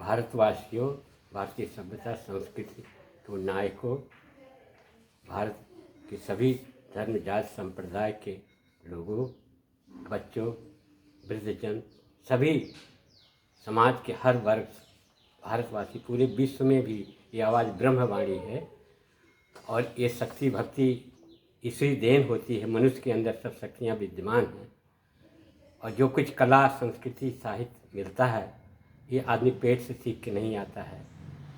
भारतवासियों, भारतीय सभ्यता संस्कृति तो नायकों, भारत के सभी धर्म जाति संप्रदाय के लोगों, बच्चों, वृद्धजन, सभी समाज के हर वर्ग भारतवासी, पूरे विश्व में भी ये आवाज़ ब्रह्मवाणी है। और ये शक्ति भक्ति इसी देन होती है, मनुष्य के अंदर सब शक्तियाँ विद्यमान हैं। और जो कुछ कला संस्कृति साहित्य मिलता है, ये आदमी पेट से सीख के नहीं आता है,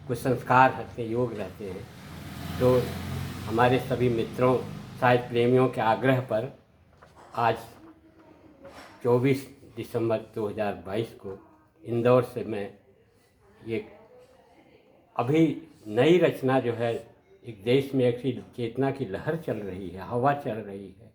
कुछ संस्कार रहते हैं, योग रहते हैं। तो हमारे सभी मित्रों, साहित्य प्रेमियों के आग्रह पर आज 24 दिसंबर 2022 को इंदौर से मैं ये अभी नई रचना जो है, एक देश में ऐसी चेतना की लहर चल रही है, हवा चल रही है,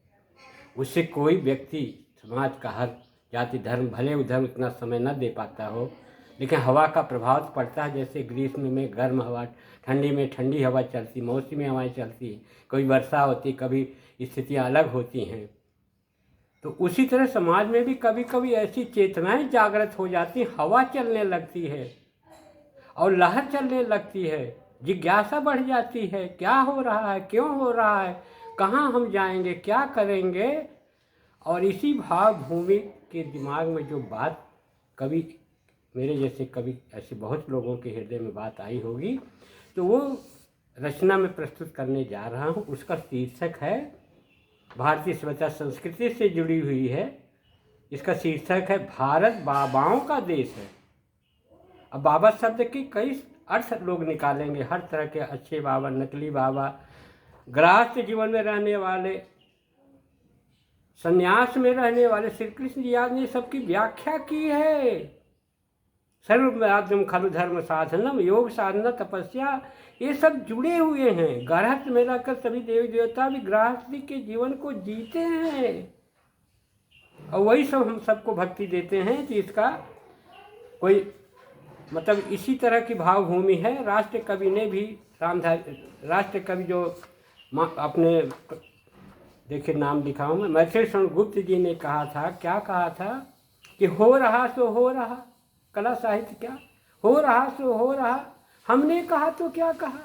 उससे कोई व्यक्ति समाज का हर जाति धर्म भले उधर उतना समय न दे पाता हो, लेकिन हवा का प्रभाव पड़ता है। जैसे ग्रीष्म में गर्म हवा, ठंडी में ठंडी हवा चलती, मौसमी हवाएं चलती, कभी वर्षा होती, कभी स्थितियाँ अलग होती हैं। तो उसी तरह समाज में भी कभी कभी ऐसी चेतनाएं जागृत हो जाती, हवा चलने लगती है और लहर चलने लगती है, जिज्ञासा बढ़ जाती है, क्या हो रहा है, क्यों हो रहा है, कहाँ हम जाएंगे, क्या करेंगे। और इसी भाव भूमि के दिमाग में जो बात कभी मेरे जैसे कभी ऐसे बहुत लोगों के हृदय में बात आई होगी, तो वो रचना में प्रस्तुत करने जा रहा हूँ। उसका शीर्षक है, भारतीय सभ्यता संस्कृति से जुड़ी हुई है। इसका शीर्षक है, भारत बाबाओं का देश है। अब बाबा शब्द के कई अर्थ लोग निकालेंगे, हर तरह के, अच्छे बाबा, नकली बाबा, गृहस्थ जीवन में रहने वाले, संन्यास में रहने वाले। श्री कृष्ण जी ने सबकी व्याख्या की है। सर्वमाध्यम खलु धर्म साधनम, योग साधना तपस्या, ये सब जुड़े हुए हैं। गृहस्थ में रहकर सभी देवी देवता भी गृहस्थी के जीवन को जीते हैं और वही सब हम सबको भक्ति देते हैं। कि इसका कोई मतलब इसी तरह की भावभूमि है। राष्ट्र कवि ने भी राष्ट्र कवि जो अपने देखिए नाम लिखा हूँ मैं, मैथिली शरण गुप्त जी ने कहा था, क्या कहा था कि हो रहा सो हो रहा, कला साहित्य क्या, हो रहा सो हो रहा, हमने कहा तो क्या कहा,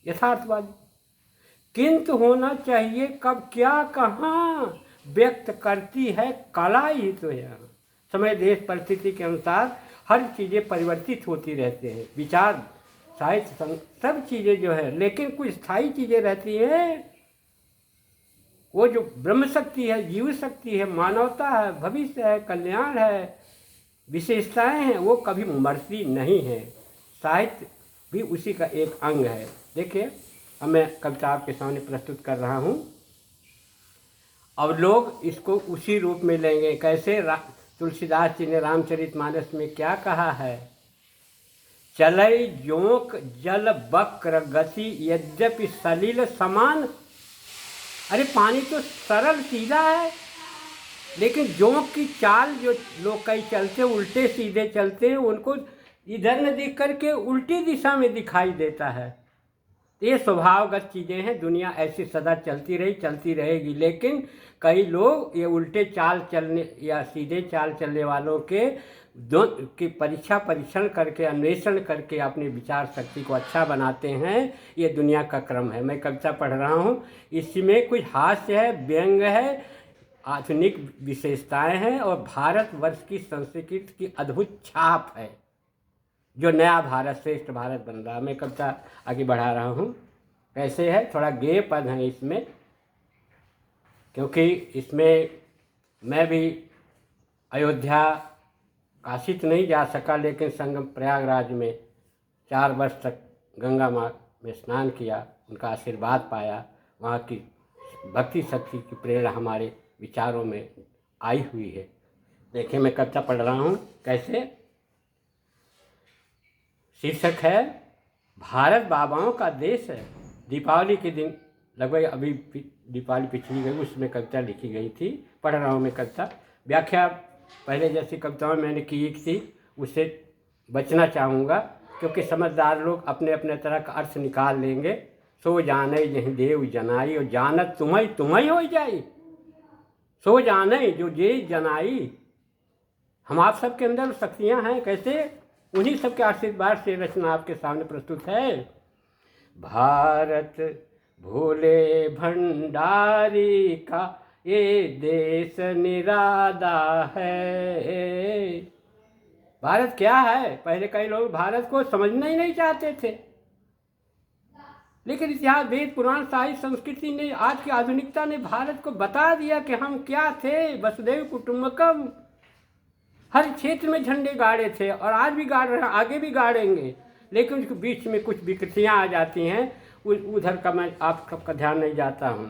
यथार्थवादी। किंतु होना चाहिए कब क्या कहाँ, व्यक्त करती है कला ही तो है। समय देश परिस्थिति के अनुसार हर चीज़ें परिवर्तित होती रहती हैं, विचार साहित्य सब चीज़ें जो है, लेकिन कुछ स्थायी चीज़ें रहती हैं। वो जो ब्रह्म शक्ति है, जीव शक्ति है, मानवता है, भविष्य है, कल्याण है, विशेषताएं हैं, वो कभी मरती नहीं है। साहित्य भी उसी का एक अंग है। देखिए, अब मैं कविता आपके सामने प्रस्तुत कर रहा हूँ। अब लोग इसको उसी रूप में लेंगे। कैसे? तुलसीदास जी ने रामचरितमानस में क्या कहा है, चलई जोंक जल वक्र गति यद्यपि सलिल समान। अरे पानी तो सरल सीधा है, लेकिन जोंक की चाल जो लोग कई चलते उल्टे सीधे चलते हैं, उनको इधर न दिख करके उल्टी दिशा में दिखाई देता है। ये स्वभावगत चीज़ें हैं। दुनिया ऐसी सदा चलती रही, चलती रहेगी। लेकिन कई लोग ये उल्टे चाल चलने या सीधे चाल चलने वालों की परीक्षण करके, अन्वेषण करके अपने विचार शक्ति को अच्छा बनाते हैं। ये दुनिया का क्रम है। मैं कविता पढ़ रहा हूँ, इसमें कुछ हास्य है, व्यंग है, आधुनिक विशेषताएं हैं और भारतवर्ष की संस्कृति की अद्भुत छाप है, जो नया भारत, श्रेष्ठ भारत बन रहा है। मैं कविता आगे बढ़ा रहा हूँ। कैसे है, थोड़ा गेय पद है इसमें, क्योंकि इसमें मैं भी अयोध्या काशी तो नहीं जा सका, लेकिन संगम प्रयागराज में 4 वर्ष तक गंगा माँ में स्नान किया, उनका आशीर्वाद पाया। वहाँ की भक्ति शक्ति की प्रेरणा हमारे विचारों में आई हुई है। देखिए, मैं कविता पढ़ रहा हूँ। कैसे? शीर्षक है, भारत बाबाओं का देश है। दीपावली के दिन, लगभग अभी दीपावली पिछली गई, उसमें कविता लिखी गई थी। पढ़ रहा हूँ मैं कविता। व्याख्या पहले जैसी कविताओं मैंने की थी, उससे बचना चाहूँगा, क्योंकि समझदार लोग अपने अपने तरह का अर्थ निकाल लेंगे। सो जाने जहीं देव जनाई और जानत तुम्हें हो जाई, सो जाने जो जे जनाई। हम आप सबके अंदर शक्तियाँ हैं। कैसे? उन्हीं सबके आशीर्वाद से रचना आपके सामने प्रस्तुत है। भारत भोले भंडारी का ये देश निराला है। भारत क्या है? पहले कई लोग भारत को समझना ही नहीं चाहते थे, लेकिन इतिहास, वेद, पुराण, साहित्य, संस्कृति ने, आज की आधुनिकता ने भारत को बता दिया कि हम क्या थे। वसुधैव कुटुंबकम, हर क्षेत्र में झंडे गाड़े थे और आज भी गाड़ रहे हैं, आगे भी गाड़ेंगे। लेकिन उसके बीच में कुछ विकृतियाँ आ जाती हैं, उधर का मैं आप सबका ध्यान नहीं जाता हूँ।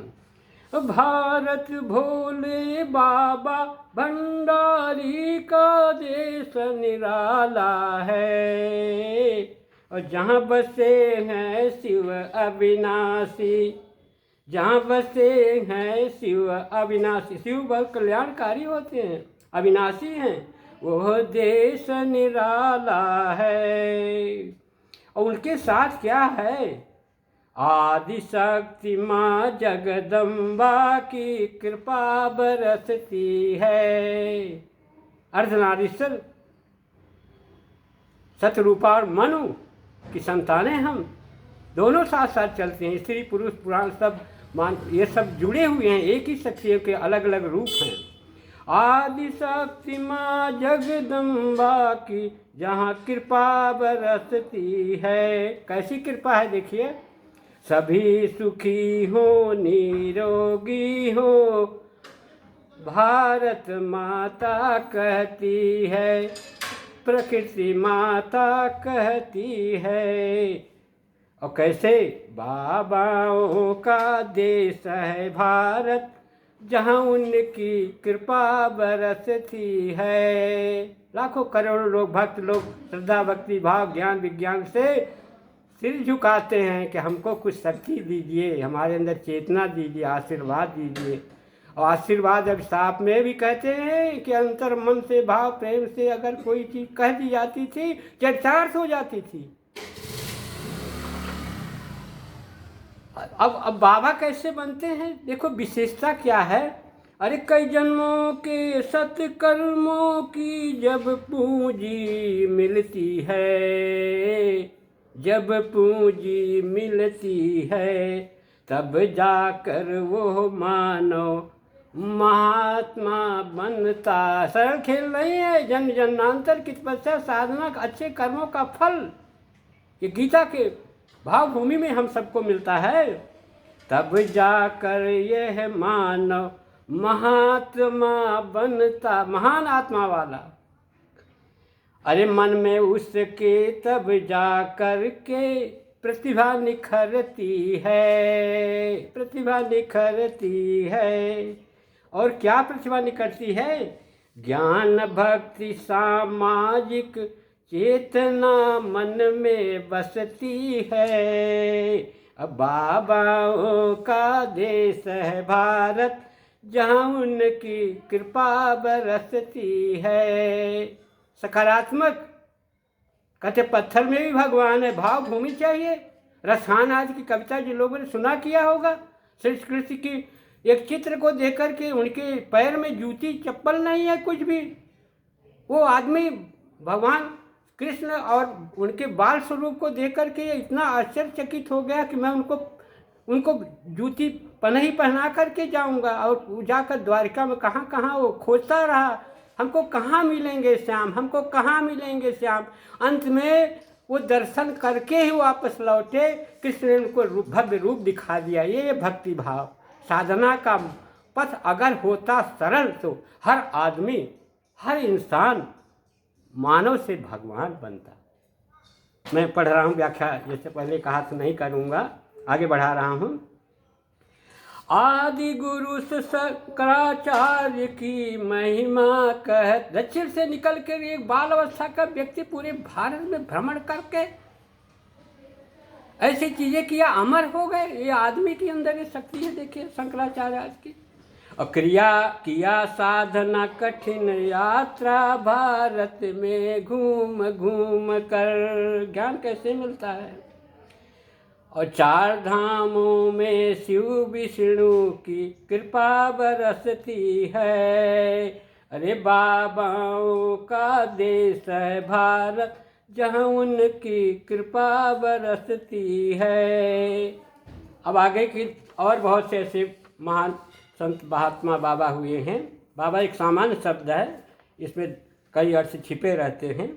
भारत भोले बाबा भंडारी का देश निराला है, और जहाँ बसे हैं शिव अविनाशी, जहाँ बसे हैं शिव अविनाशी, शिव बहुत कल्याणकारी होते हैं, अविनाशी हैं, वो देश निराला है। और उनके साथ क्या है? आदि शक्ति माँ जगदम्बा की कृपा बरसती है। अर्धनारीश्वर सतरूपा और मनु की संतानें हम दोनों साथ साथ चलते हैं। स्त्री पुरुष पुराण सब ये सब जुड़े हुए हैं, एक ही शक्तियों के अलग अलग रूप हैं। आदि शक्ति माँ जगदम्बा की जहाँ कृपा बरसती है। कैसी कृपा है देखिए, सभी सुखी हो निरोगी हो भारत माता कहती है, प्रकृति माता कहती है। और कैसे? बाबाओं का देश है भारत, जहाँ उनकी कृपा बरसती है। लाखों करोड़ों लोग, भक्त लोग श्रद्धा भक्ति भाव ज्ञान विज्ञान से सिर झुकाते हैं कि हमको कुछ शक्ति दीजिए, हमारे अंदर चेतना दीजिए, आशीर्वाद दीजिए। और आशीर्वाद अभिशाप में भी कहते हैं कि अंतर मन से भाव प्रेम से अगर कोई चीज़ कह दी जाती थी, चरितार्थ हो जाती थी। अब बाबा कैसे बनते हैं? देखो विशेषता क्या है। अरे कई जन्मों के सत्कर्मों की जब पूंजी मिलती है, जब पूंजी मिलती है, तब जाकर वो मानव महात्मा बनता। सरल खेल नहीं है, जन्म जन्मांतर की तपस्या साधना अच्छे कर्मों का फल ये गीता के भावभूमि में हम सबको मिलता है। तब जाकर यह मानव महात्मा बनता, महान आत्मा वाला। अरे मन में उसके तब जा कर के प्रतिभा निखरती है, प्रतिभा निखरती है। और क्या प्रतिभा निखरती है? ज्ञान भक्ति सामाजिक चेतना मन में बसती है। अब बाबाओं का देश है भारत, जहाँ उनकी कृपा बरसती है। सकारात्मक कहते पत्थर में भी भगवान है, भाव भूमि चाहिए। रसायन आज की कविता जो लोगों ने सुना किया होगा, श्री कृष्ण की एक चित्र को देख कर के उनके पैर में जूती चप्पल नहीं है कुछ भी, वो आदमी भगवान कृष्ण और उनके बाल स्वरूप को देख कर के इतना आश्चर्यचकित हो गया कि मैं उनको जूती पनही पहना करके जाऊंगा। और जाकर द्वारिका में कहाँ कहाँ वो खोजता रहा, हमको कहाँ मिलेंगे श्याम, हमको कहाँ मिलेंगे श्याम। अंत में वो दर्शन करके ही वापस लौटे, कृष्ण ने उनको भव्य रूप दिखा दिया। ये भक्ति भाव साधना का पथ अगर होता सरल तो हर आदमी, हर इंसान मानव से भगवान बनता। मैं पढ़ रहा हूँ व्याख्या, जैसे पहले कहा तो नहीं करूँगा, आगे बढ़ा रहा हूँ। आदि गुरु शंकराचार्य की महिमा कह, दक्षिण से निकल कर एक बाल अवस्था का व्यक्ति पूरे भारत में भ्रमण करके ऐसी चीजें किया, अमर हो गए। ये आदमी के अंदर ये शक्ति है, देखिए शंकराचार्य आज की। और क्रिया किया साधना कठिन यात्रा, भारत में घूम घूम कर ज्ञान कैसे मिलता है। और चार धामों में शिव विष्णु की कृपा बरसती है। अरे बाबाओं का देश है भारत, जहाँ उनकी कृपा बरसती है। अब आगे की और बहुत से ऐसे महान संत महात्मा बाबा हुए हैं। बाबा एक सामान्य शब्द है, इसमें कई अर्थ छिपे रहते हैं।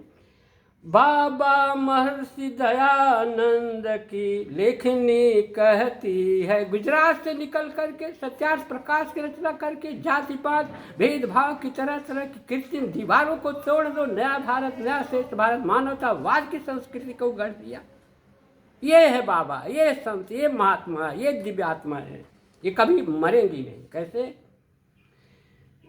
बाबा महर्षि दयानंद की लेखनी कहती है, गुजरात से निकल करके सत्यार्थ प्रकाश की रचना करके जाति पात भेदभाव की तरह तरह की कृत्रिम दीवारों को तोड़ दो, नया भारत, नया श्रेष्ठ भारत, मानवतावाद की संस्कृति को गढ़ दिया। ये है बाबा, ये संत, ये महात्मा, ये दिव्यात्मा है। ये कभी मरेंगी नहीं। कैसे?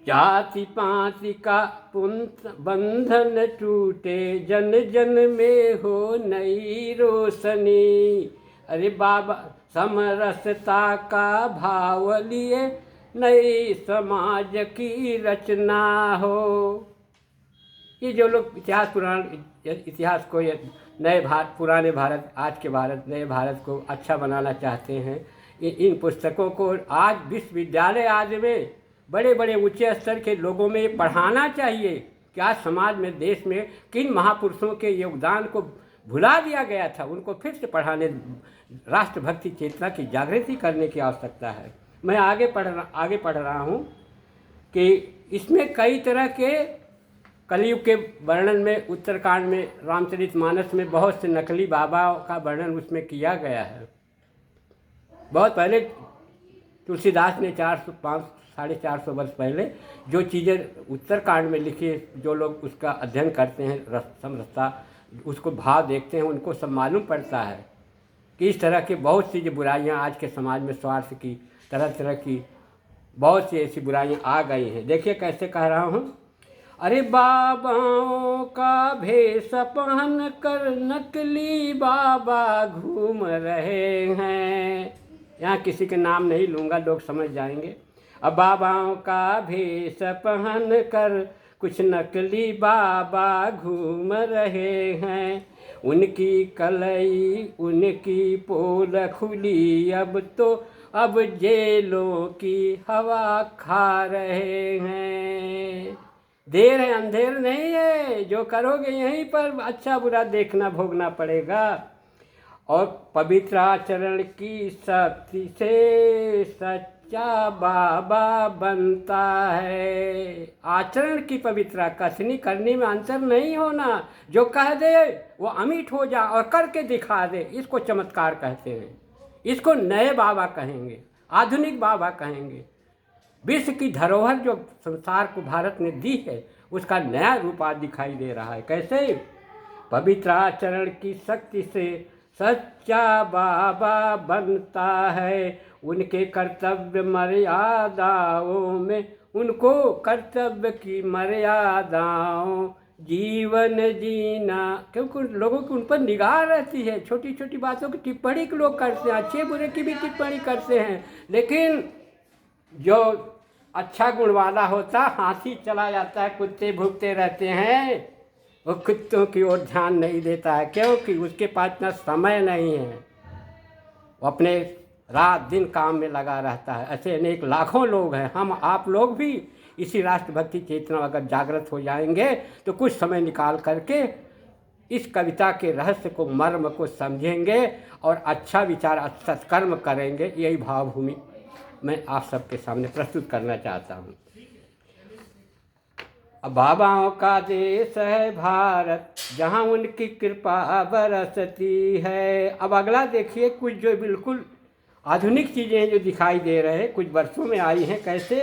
जाति पाति का पुंत बंधन टूटे, जन जन में हो नई रोशनी। अरे बाबा समरसता का भाव लिए नई समाज की रचना हो। ये जो लोग इतिहास को नए भारत, पुराने भारत, आज के भारत, नए भारत को अच्छा बनाना चाहते हैं, इन पुस्तकों को आज विश्वविद्यालय आदि में बड़े बड़े ऊंचे स्तर के लोगों में पढ़ाना चाहिए कि आज समाज में, देश में किन महापुरुषों के योगदान को भुला दिया गया था, उनको फिर से पढ़ाने, राष्ट्रभक्ति चेतना की जागृति करने की आवश्यकता है। मैं आगे पढ़ रहा हूँ कि इसमें कई तरह के कलयुग के वर्णन में, उत्तरकांड में, रामचरितमानस में बहुत से नकली बाबा का वर्णन उसमें किया गया है। बहुत पहले तुलसीदास ने 400-450 वर्ष पहले जो चीज़ें उत्तरकांड में लिखी, जो लोग उसका अध्ययन करते हैं, समरसता, उसको भाव देखते हैं, उनको सब मालूम पड़ता है कि इस तरह की बहुत सी जो बुराइयाँ आज के समाज में, स्वार्थ की, तरह तरह की बहुत सी ऐसी बुराइयाँ आ गई हैं। देखिए कैसे कह रहा हूँ। अरे बाबाओं का भेष पहन कर नकली बाबा घूम रहे हैं। यहाँ किसी के नाम नहीं लूँगा, लोग समझ जाएंगे। अब बाबाओं का भेष पहन कर कुछ नकली बाबा घूम रहे हैं। उनकी कलई उनकी पोल खुली, अब जेलों की हवा खा रहे हैं। देर है अंधेर नहीं है, जो करोगे यहीं पर अच्छा बुरा देखना भोगना पड़ेगा। और पवित्र आचरण की शक्ति से सच्चा बाबा बनता है। आचरण की पवित्रता, कथनी करने में अंतर नहीं होना। जो कह दे वो अमिट हो जा और करके दिखा दे, इसको चमत्कार कहते हैं। इसको नए बाबा कहेंगे, आधुनिक बाबा कहेंगे। विश्व की धरोहर जो संसार को भारत ने दी है, उसका नया रूप आज दिखाई दे रहा है। कैसे? पवित्र आचरण की शक्ति से सच्चा बाबा बनता है। उनके कर्तव्य मर्यादाओं में, उनको कर्तव्य की मर्यादाओं जीवन जीना, क्योंकि लोगों की उन पर निगाह रहती है। छोटी छोटी बातों की टिप्पणी के लोग करते हैं, अच्छे बुरे की भी टिप्पणी करते हैं, लेकिन जो अच्छा गुण वाला होता, हाथी चला जाता है, कुत्ते भूखते रहते हैं, वो कुत्तों की ओर ध्यान नहीं देता है, क्योंकि उसके पास इतना समय नहीं है। वो अपने रात दिन काम में लगा रहता है। ऐसे अनेक लाखों लोग हैं। हम आप लोग भी इसी राष्ट्रभक्ति चेतना अगर जागृत हो जाएंगे तो कुछ समय निकाल करके इस कविता के रहस्य को, मर्म को समझेंगे और अच्छा विचार, सत्कर्म करेंगे। यही भावभूमि मैं आप सबके सामने प्रस्तुत करना चाहता हूँ। अब बाबाओं का देश है भारत, जहाँ उनकी कृपा बरसती है। अब अगला देखिए, कुछ जो बिल्कुल आधुनिक चीज़ें जो दिखाई दे रहे हैं, कुछ वर्षों में आई हैं। कैसे?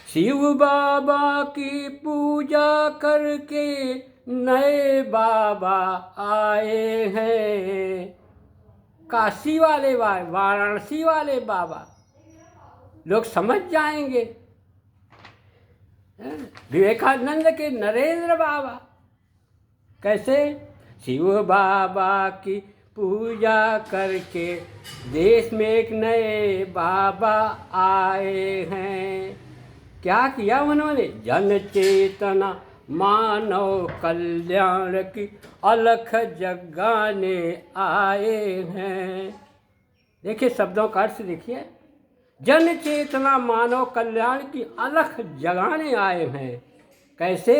शिव बाबा की पूजा करके नए बाबा आए हैं। काशी वाले वाराणसी वाले बाबा, लोग समझ जाएंगे। विवेकानंद के नरेंद्र बाबा। कैसे? शिव बाबा की पूजा करके देश में एक नए बाबा आए हैं। क्या किया उन्होंने? जन चेतना मानव कल्याण की अलख जगाने आए हैं। देखिए शब्दों का अर्थ देखिए, जन चेतना मानव कल्याण की अलख जगाने आए हैं। कैसे?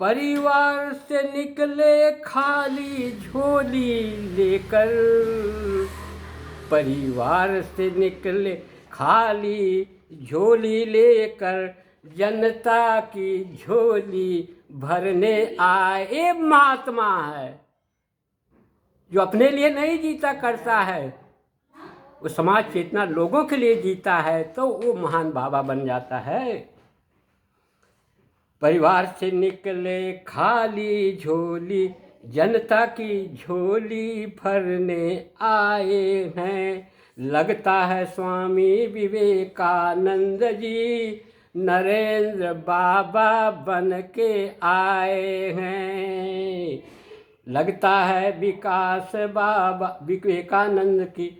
परिवार से निकले खाली झोली लेकर, परिवार से निकले खाली झोली लेकर, जनता की झोली भरने आए। ये महात्मा है जो अपने लिए नहीं जीता करता है, वो समाज चेतना लोगों के लिए जीता है, तो वो महान बाबा बन जाता है। परिवार से निकले खाली झोली, जनता की झोली भरने आए हैं। लगता है स्वामी विवेकानंद जी नरेंद्र बाबा बन के आए हैं। लगता है विकास बाबा विवेकानंद की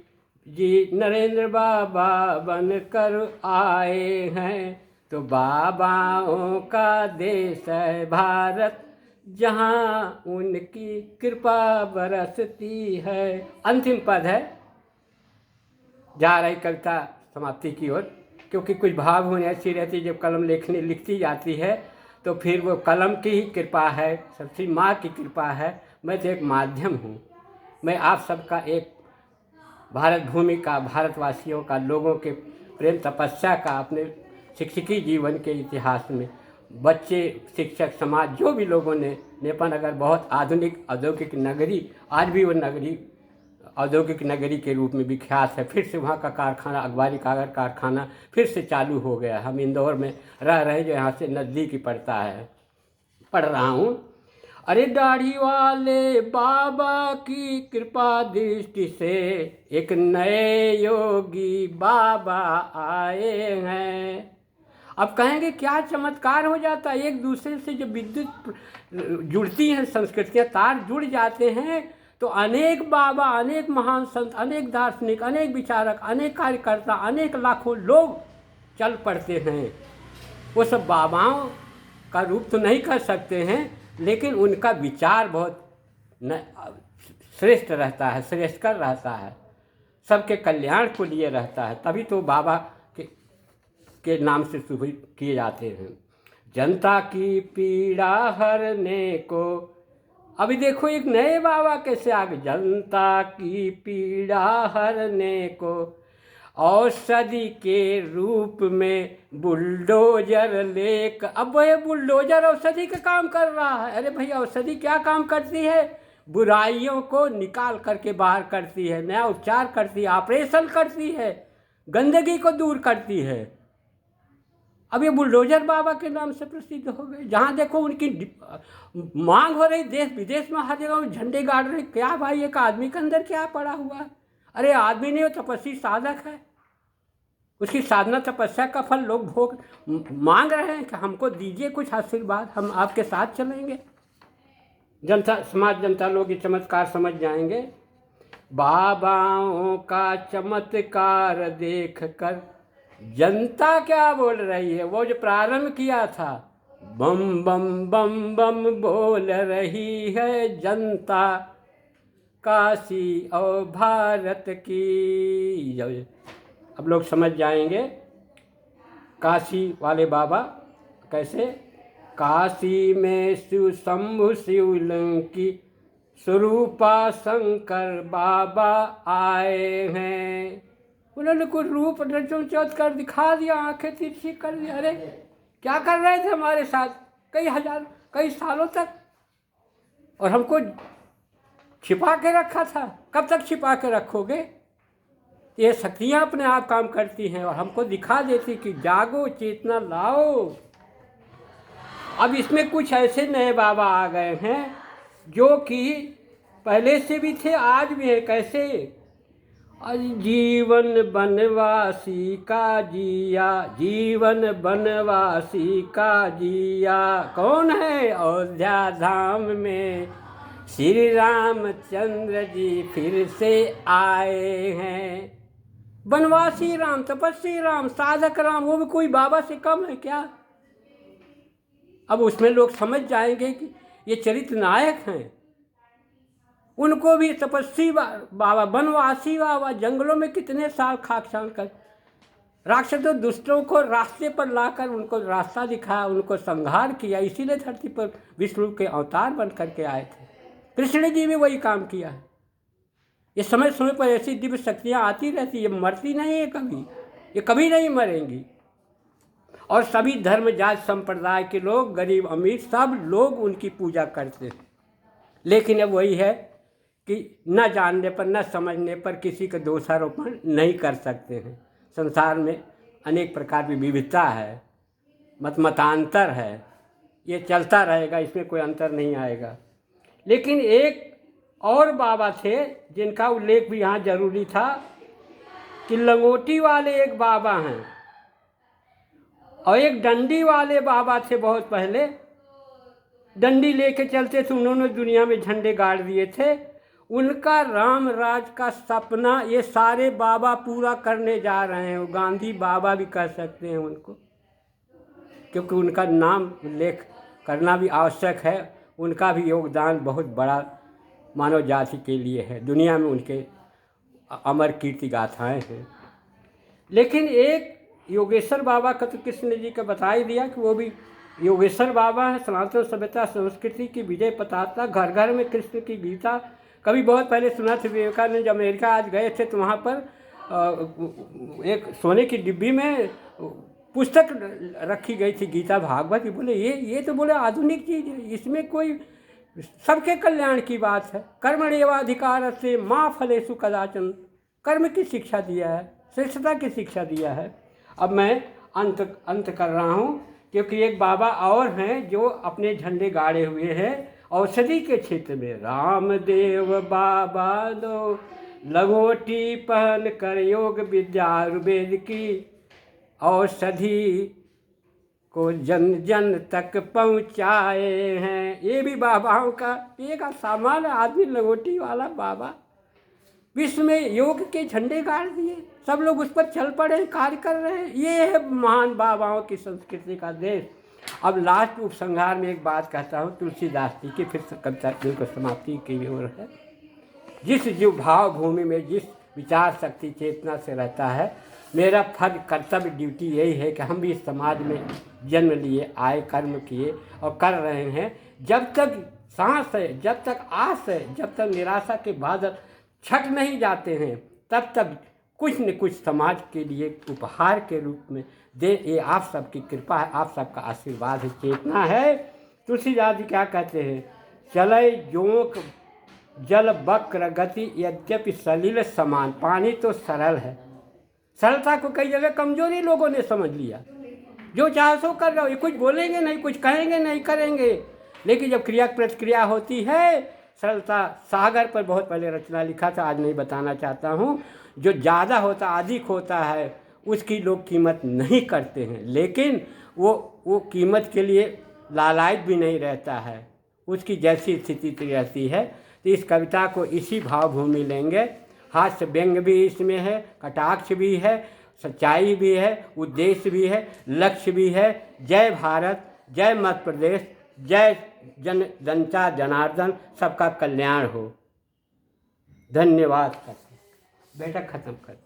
जी नरेंद्र बाबा बन कर आए हैं। तो बाबाओं का देश है भारत, जहाँ उनकी कृपा बरसती है। अंतिम पद है, जा रही कविता समाप्ति की ओर, क्योंकि कुछ भाव होने ऐसी रहती, जब कलम लिखती जाती है तो फिर वो कलम की ही कृपा है, सबसे माँ की कृपा है। मैं तो एक माध्यम हूँ। मैं आप सबका एक भारत भूमि का, भारतवासियों का, लोगों के प्रेम तपस्या का, अपने शिक्षकी जीवन के इतिहास में बच्चे, शिक्षक, समाज, जो भी लोगों ने, नेपाल नगर बहुत आधुनिक औद्योगिक नगरी, आज भी वो नगरी औद्योगिक नगरी के रूप में विख्यात है। फिर से वहाँ का कारखाना, अखबारी कागज कारखाना फिर से चालू हो गया। हम इंदौर में रह रहे, जो यहाँ से नज़दीक ही पड़ता है, पढ़ रहा हूँ। अरे दाढ़ी वाले बाबा की कृपा दृष्टि से एक नए योगी बाबा आए हैं। अब कहेंगे क्या चमत्कार हो जाता है, एक दूसरे से जब विद्युत जुड़ती हैं, संस्कृतियाँ, तार जुड़ जाते हैं, तो अनेक बाबा, अनेक महान संत, अनेक दार्शनिक, अनेक विचारक, अनेक कार्यकर्ता, अनेक लाखों लोग चल पड़ते हैं। वो सब बाबाओं का रूप तो नहीं कर सकते हैं, लेकिन उनका विचार बहुत श्रेष्ठ रहता है, श्रेष्ठकर रहता है, सबके कल्याण को लिए रहता है। तभी तो बाबा के नाम से शुभ किए जाते हैं। जनता की पीड़ा हरने को, अभी देखो एक नए बाबा कैसे आगे, जनता की पीड़ा हरने को औषधि के रूप में बुलडोजर लेकर। अब वह बुलडोजर औषधि का काम कर रहा है। अरे भैया, औषधि क्या काम करती है? बुराइयों को निकाल करके बाहर करती है, नया उपचार करती है, ऑपरेशन करती है, गंदगी को दूर करती है। अब ये बुलडोजर बाबा के नाम से प्रसिद्ध हो गए। जहाँ देखो उनकी मांग हो रही, देश विदेश में हर जगह झंडे गाड़ रहे। क्या भाई, एक आदमी के अंदर क्या पड़ा हुआ है? अरे आदमी नहीं, वो तपस्वी साधक है। उसकी साधना तपस्या का फल लोग भोग मांग रहे हैं कि हमको दीजिए कुछ आशीर्वाद, हम आपके साथ चलेंगे। जनता समाज, जनता लोग ये चमत्कार समझ जाएंगे। बाबाओं का चमत्कार देख कर जनता क्या बोल रही है? वो जो प्रारंभ किया था, बम बम बम बम बोल रही है जनता, काशी और भारत की। अब लोग समझ जाएंगे काशी वाले बाबा कैसे। काशी में शिव शंभु शिवलिंग स्वरूपा शंकर बाबा आए हैं। उन्होंने कुछ रूप रचोचौथ कर दिखा दिया, आंखें तिरछी कर दी। अरे क्या कर रहे थे हमारे साथ कई सालों तक, और हमको छिपा के रखा था। कब तक छिपा के रखोगे? ये शक्तियाँ अपने आप काम करती हैं और हमको दिखा देती कि जागो, चेतना लाओ। अब इसमें कुछ ऐसे नए बाबा आ गए हैं जो कि पहले से भी थे, आज भी है। कैसे? जीवन बनवासी का जिया, जीवन बनवासी का जिया। कौन है? अयोध्या धाम में श्री रामचंद्र जी फिर से आए हैं। बनवासी राम, तपस्वी राम, साधक राम, वो भी कोई बाबा से कम है क्या? अब उसमें लोग समझ जाएंगे कि ये चरित्र नायक हैं। उनको भी तपस्वी बाबा, बनवासी बाबा, जंगलों में कितने साल खाक छान कर राक्षसों दुष्टों को रास्ते पर लाकर उनको रास्ता दिखाया, उनको संहार किया, इसीलिए धरती पर विष्णु के अवतार बन करके आए थे। कृष्ण जी भी वही काम किया है। ये समय समय पर ऐसी दिव्य शक्तियाँ आती रहती, ये मरती नहीं है कभी, ये कभी नहीं मरेंगी। और सभी धर्म जात संप्रदाय के लोग, गरीब अमीर, सब लोग उनकी पूजा करते हैं। लेकिन अब वही है कि न जानने पर, न समझने पर किसी का दोषारोपण नहीं कर सकते हैं। संसार में अनेक प्रकार की विविधता है, मतांतर है, ये चलता रहेगा, इसमें कोई अंतर नहीं आएगा। लेकिन एक और बाबा थे जिनका उल्लेख भी यहाँ जरूरी था कि लंगोटी वाले एक बाबा हैं और एक डंडी वाले बाबा थे। बहुत पहले डंडी लेके चलते थे, उन्होंने दुनिया में झंडे गाड़ दिए थे। उनका राम राज का सपना ये सारे बाबा पूरा करने जा रहे हैं। वो गांधी बाबा भी कह सकते हैं उनको, क्योंकि उनका नाम उल्लेख करना भी आवश्यक है। उनका भी योगदान बहुत बड़ा मानव जाति के लिए है, दुनिया में उनके अमर कीर्ति गाथाएँ हैं। लेकिन एक योगेश्वर बाबा का तो कृष्ण जी का बता ही दिया कि वो भी योगेश्वर बाबा है। सनातन सभ्यता संस्कृति की विजय पताका, घर घर में कृष्ण की गीता। कभी बहुत पहले सुना था, विवेकानंद जब अमेरिका आज गए थे तो वहाँ पर एक सोने की डिब्बी में पुस्तक रखी गई थी, गीता भागवत की। बोले ये तो बोले आधुनिक चीज़ है, इसमें कोई सबके कल्याण की बात है। कर्मण्येवाधिकार से माँ फलेषु कदाचन, कर्म की शिक्षा दिया है, श्रेष्ठता की शिक्षा दिया है। अब मैं अंत कर रहा हूँ, क्योंकि एक बाबा और हैं जो अपने झंडे गाड़े हुए हैं औषधि के क्षेत्र में। रामदेव बाबा दो लंगोटी पहन कर योग विद्या आयुर्वेद की औषधि को जन जन तक पहुँचाए हैं। ये भी बाबाओं का एक सामान्य आदमी, लंगोटी वाला बाबा, विश्व में योग के झंडे गाड़ दिए, सब लोग उस पर चल पड़े, कार्य कर रहे हैं। ये है महान बाबाओं की संस्कृति का देश। अब लास्ट उपसंहार में एक बात कहता हूँ तुलसीदास जी की, फिर कविता को समाप्ति की ओर है। जिस जो भाव भूमि में जिस विचार शक्ति चेतना से रहता है, मेरा फर्ज कर्तव्य ड्यूटी यही है कि हम भी इस समाज में जन्म लिए, आए, कर्म किए और कर रहे हैं। जब तक सांस है, जब तक आस है, जब तक निराशा के बादल छट नहीं जाते हैं, तब तक कुछ न कुछ समाज के लिए उपहार के रूप में दे। ये आप सबकी कृपा है, आप सबका आशीर्वाद है, चेतना है। तुलसीदास जी क्या कहते हैं? चले जोंक जल वक्र गति यद्यपि सलिल समान। पानी तो सरल है, सरलता को कई जगह कमजोरी लोगों ने समझ लिया। जो चाहे सो कर रहे हो, ये कुछ बोलेंगे नहीं, कुछ कहेंगे नहीं, करेंगे। लेकिन जब क्रिया प्रतिक्रिया होती है, सरलता। सागर पर बहुत पहले रचना लिखा था, आज नहीं बताना चाहता हूँ। जो ज़्यादा होता, अधिक होता है, उसकी लोग कीमत नहीं करते हैं। लेकिन वो कीमत के लिए लालायित भी नहीं रहता है, उसकी जैसी स्थिति रहती है। तो इस कविता को इसी भावभूमि लेंगे। हास्य व्यंग भी इसमें है, कटाक्ष भी है, सच्चाई भी है, उद्देश्य भी है, लक्ष्य भी है। जय भारत, जय मध्य प्रदेश, जय जनता जनार्दन, सबका कल्याण हो। धन्यवाद। बेटा खत्म कर।